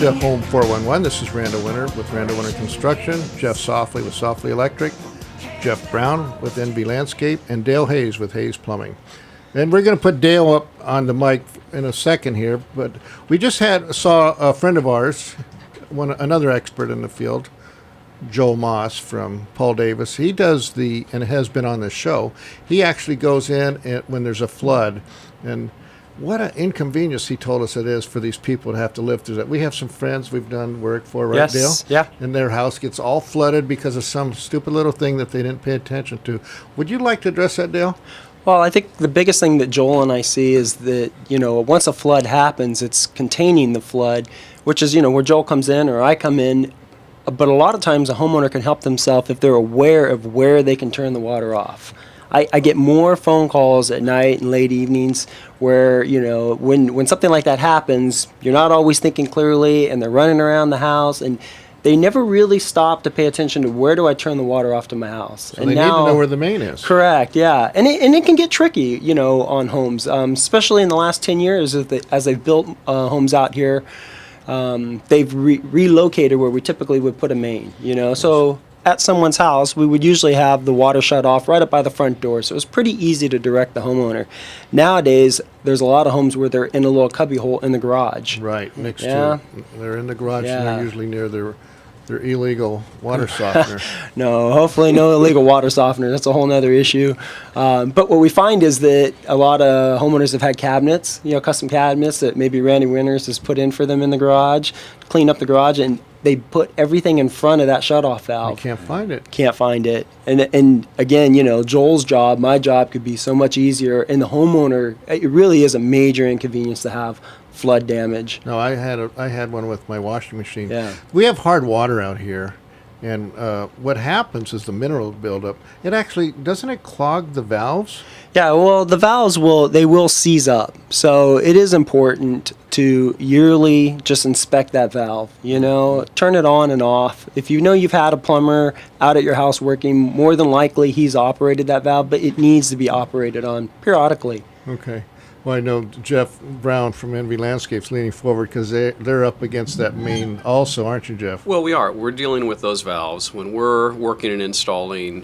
to Home 411. This is Randall Winter with Randall Winter Construction, Jeff Softly with Softly Electric, Jeff Brown with NV Landscape, and Dale Hayes with Hayes Plumbing. And we're going to put Dale up on the mic in a second here, but we just saw a friend of ours, another expert in the field, Joel Moss from Paul Davis. He does and has been on this show. He actually goes in when there's a flood, and what an inconvenience he told us it is for these people to have to live through that. We have some friends we've done work for, right, Dale? Yeah. And their house gets all flooded because of some stupid little thing that they didn't pay attention to. Would you like to address that, Dale? Well, I think the biggest thing that Joel and I see is that, once a flood happens, it's containing the flood, which is, where Joel comes in or I come in. But a lot of times a homeowner can help themselves if they're aware of where they can turn the water off. I get more phone calls at night and late evenings where, when something like that happens, you're not always thinking clearly and they're running around the house and they never really stop to pay attention to where do I turn the water off to my house. So and they need to know where the main is. Correct, yeah. And it can get tricky, on homes, especially in the last 10 years as they've built homes out here. They've relocated where we typically would put a main, So at someone's house, we would usually have the water shut off right up by the front door. So it was pretty easy to direct the homeowner. Nowadays, there's a lot of homes where they're in a little cubby hole in the garage. Right, next to they're in the garage and they're usually near their illegal water softener. No, hopefully no illegal water softener. That's a whole other issue. But what we find is that a lot of homeowners have had cabinets, custom cabinets that maybe Randy Winters has put in for them in the garage, clean up the garage, and they put everything in front of that shutoff valve. You can't find it. Can't find it. And again, Joel's job, my job could be so much easier. And the homeowner, it really is a major inconvenience to have flood damage. No, I had one with my washing machine. Yeah. We have hard water out here, and what happens is the mineral buildup. It actually doesn't it clog the valves? Yeah, well, the valves will seize up. So it is important to yearly just inspect that valve. Turn it on and off. If you've had a plumber out at your house working, more than likely he's operated that valve, but it needs to be operated on periodically. Okay. Well, I know Jeff Brown from NV Landscape's leaning forward because they're up against that main also, aren't you, Jeff? Well, we are. We're dealing with those valves. When we're working and installing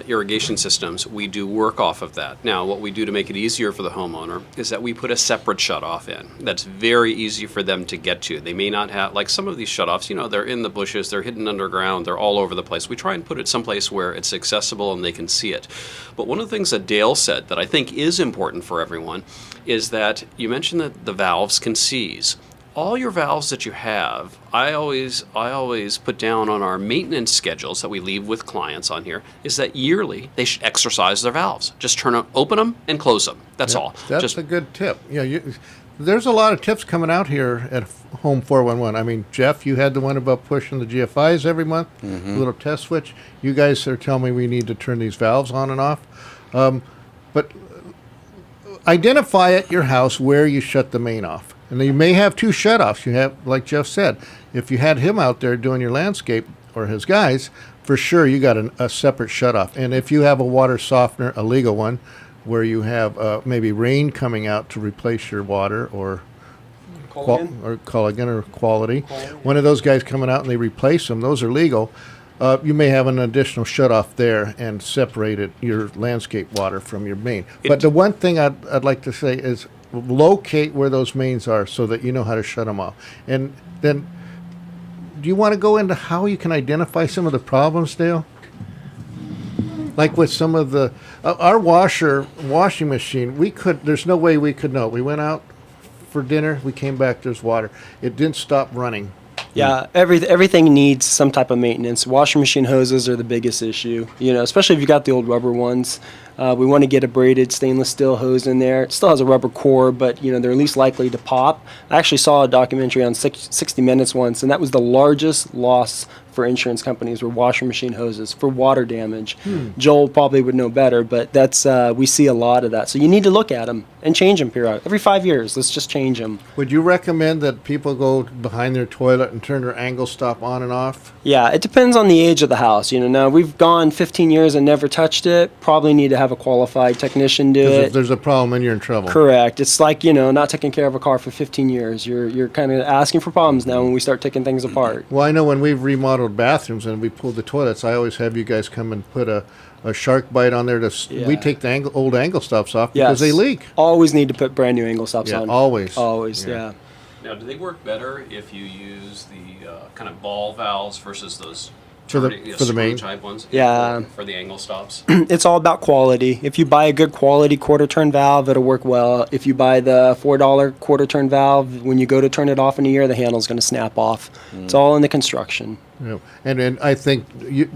irrigation systems, we do work off of that. Now, what we do to make it easier for the homeowner is that we put a separate shutoff in. That's very easy for them to get to. They may not have, like some of these shutoffs, they're in the bushes, they're hidden underground, they're all over the place. We try and put it someplace where it's accessible and they can see it. But one of the things that Dale said that I think is important for everyone is that you mentioned that the valves can seize. All your valves that you have, I always put down on our maintenance schedules that we leave with clients on here, is that yearly they should exercise their valves. Just open them and close them. That's all. That's a good tip. Yeah, there's a lot of tips coming out here at Home 411. I mean, Jeff, you had the one about pushing the GFIs every month, a little test switch. You guys are telling me we need to turn these valves on and off. But identify at your house where you shut the main off. And you may have two shutoffs. You have, like Jeff said, if you had him out there doing your landscape or his guys, for sure you got a separate shutoff. And if you have a water softener, a legal one, where you have maybe rain coming out to replace your water or Culligan or Quality, one of those guys coming out and they replace them, those are legal. You may have an additional shutoff there and separate your landscape water from your main. But the one thing I'd like to say is locate where those mains are so that you know how to shut them off. And then, do you want to go into how you can identify some of the problems, Dale? Like with some of the our washing machine, there's no way we could know. We went out for dinner, we came back, there's water. It didn't stop running. Yeah, everything needs some type of maintenance. Washing machine hoses are the biggest issue, especially if you got the old rubber ones. We want to get a braided stainless steel hose in there. It still has a rubber core, but they're least likely to pop. I actually saw a documentary on 60 Minutes once, and that was the largest loss for insurance companies were washing machine hoses for water damage. Joel probably would know better, but that's we see a lot of that. So you need to look at them and change them periodically. Every 5 years, let's just change them. Would you recommend that people go behind their toilet and turn their angle stop on and off? Yeah, it depends on the age of the house. Now we've gone 15 years and never touched it. Probably need to have have a qualified technician do 'Cause if it. there's a problem, then you're in trouble. Correct. It's like, not taking care of a car for 15 years. You're kind of asking for problems now when we start taking things apart. Well, I know when we've remodeled bathrooms and we pulled the toilets, I always have you guys come and put a shark bite on there. We Yeah. take the old angle stops off because they Yes. leak. Always need to put brand new angle stops Yeah, on. always. Always, Yeah. yeah. Now, do they work better if you use the kind of ball valves versus those For the- turning- for the screw main? type ones? Yeah. For the angle stops. It's all about quality. If you buy a good quality quarter turn valve, it'll work well. If you buy the $4 quarter turn valve, when you go to turn it off in a year, the handle's going to snap off. It's all in the construction. Yeah. And I think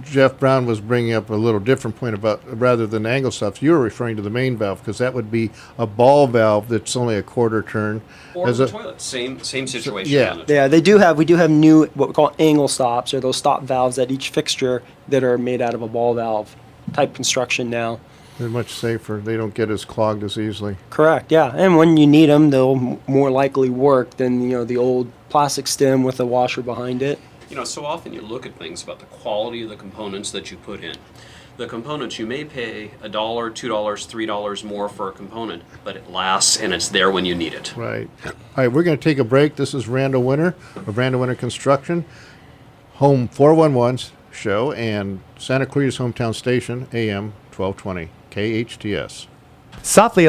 Jeff Brown was bringing up a little different point about rather than angle stops, you were referring to the main valve because that would be a ball valve that's only a quarter turn. Or as the a- toilet, same situation. yeah. on the Yeah, we do have new, what we call angle stops, or those stop valves at each fixture that are made out of a ball valve type construction now. They're much safer. They don't get as clogged as easily. Correct, yeah. And when you need them, they'll more likely work than, the old plastic stem with a washer behind it. So often you look at things about the quality of the components that you put in. The components, you may pay $1, $2, $3 more for a component, but it lasts and it's there when you need it. Right. All right, we're going to take a break. This is Randall Winter of Randall Winter Construction, Home 411's show, and Santa Cruz Hometown Station, AM 1220, KHTS. Softly